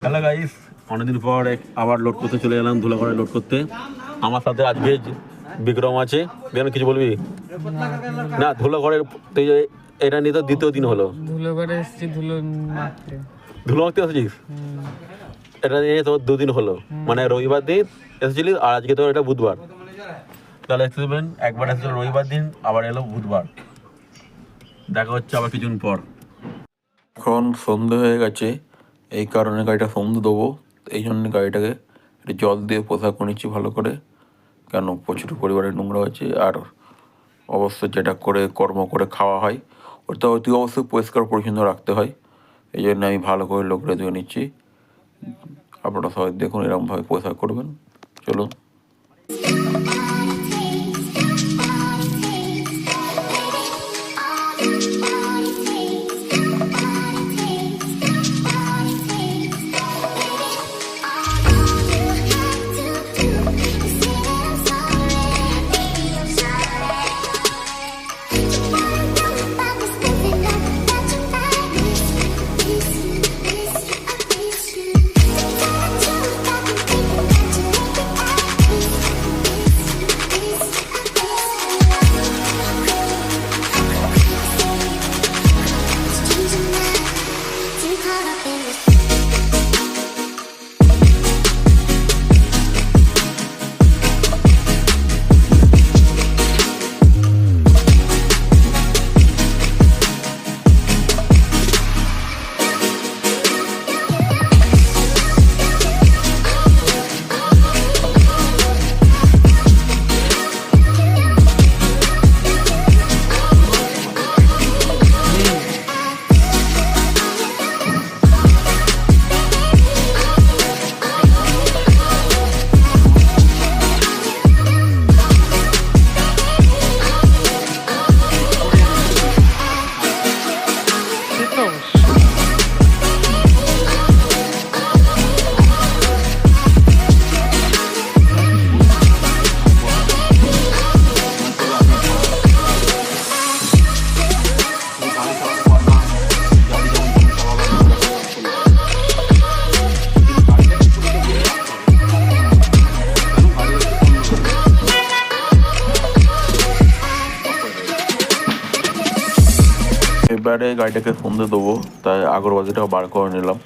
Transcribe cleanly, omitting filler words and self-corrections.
Hello guys, অনেকদিন পর আবার লোড করতে চলে এলাম, ধুলাগড়ে লোড করতে। আমার সাথে আজকে বিক্রম আছে। বিক্রম কিছু বলবি? না, ধুলাগড়ের এটা নিয়ে তো দ্বিতীয় দিন হলো। ধুলোগড়ে এসেছি, ধুলো মাখতে এসেছিস? এটা নিয়ে তো দুদিন হলো, মানে রবিবার দিন এসেছিলিস আর আজকে তো এটা বুধবার। তাহলে এসেছিলেন একবার, এসেছিল রবিবার দিন, আবার এলো বুধবার। দেখা হচ্ছে আবার কিছুদিন পর। এখন সন্ধে হয়ে গেছে, এই কারণে গাড়িটা সন্ধে দেবো, এই জন্য গাড়িটাকে একটু জল দিয়ে পোশাক নিচ্ছি ভালো করে, কেন প্রচুর পরিমাণে নোংরা হয়েছে। আর অবশ্য যেটা করে কর্ম করে খাওয়া হয় ওটা অতি অবশ্যই পরিষ্কার পরিচ্ছন্ন রাখতে হয়, এই জন্য আমি ভালো করে লোকরে ধুয়ে নিচ্ছি। আপনারা সবাই দেখুন এরকমভাবে পোশাক করবেন। চলুন। এবারে গাড়িটাকে সন্ধে দেবো, তাই আগরবাতিটাও বার করে নিলাম।